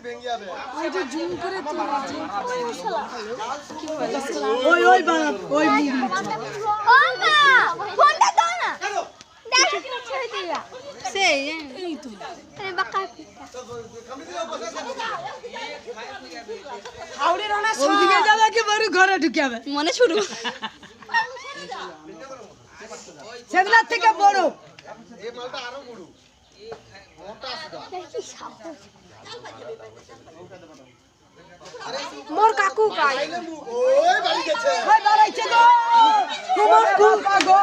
ওই যে জুম করে তো ওই ওই বাবা ওই ফোনটা দাও না দেখো কি ছেড়ে দিলা সেই এই তো আরে বাকা হাওড়ে রানা ওইদিকে যাবে কি বড় ঘরে ঢুকে যাবে মনে শুরু সেদিন থেকে বড় এই মালটা আরো বড় মোটা আছে দেখি সাপ মোর কাকু কাই ওই বাড়ি গেছে ওই বাড়াইছে গো তোমার কাকা গো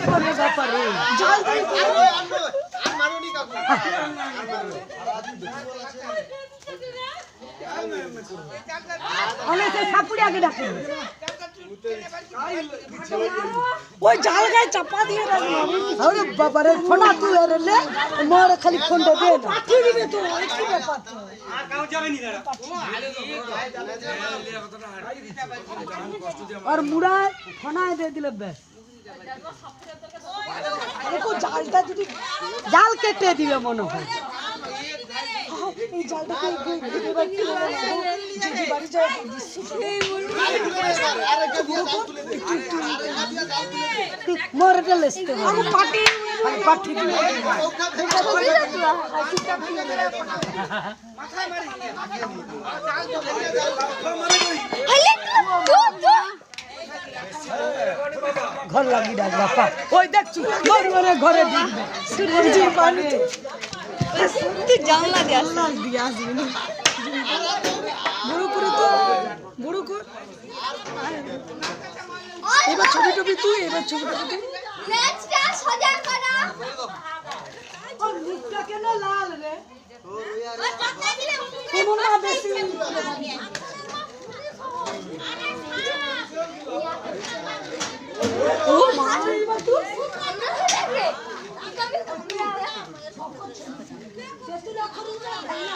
ওরে বাবা রে জল দিয়ে আর মারুনি কাকু অনেক সাপুড়ি আগে ডাকে ওই জাল গায়ে চাপা দিয়ে রাখলো আরে বাবা রে ফোনা তুই রে লে মোর খালি ফোনটা দে না ঠিক দিবে তো কি ব্যাপার আর কাউ যাবে নি দাঁড়া আর মুড়া ফোনায় দিয়ে দিলে বেশ দেখো জালটা যদি জাল কেটে দিবে মনে হয় এই জালটাকে ঘুরে বাড়ি যদি বাড়ি যায় মরটা লেসতে আমি পাটি পাটি দিই মাথায় মারি ঘর লাগি ডাক বাপা ওই দেখছি ঘরে ঘরে দিবে জি পানি তুই জানলা দিয়ে আসলা দিয়ে আসবি না বড় করে তো বড় কর এবার ছবি টবি তুই এবার ছবি টবি তুই লেজটা সোজা করো আর মুখটা কেন লাল রে ওই চাকরি দিলে কেমন না বেশি ও মা এবার তুই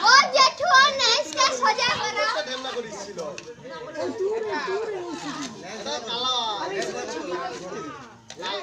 ও জেঠু নেসটা সোজা করো ঢেমনা করিছিল দূরে এটা কালা লাল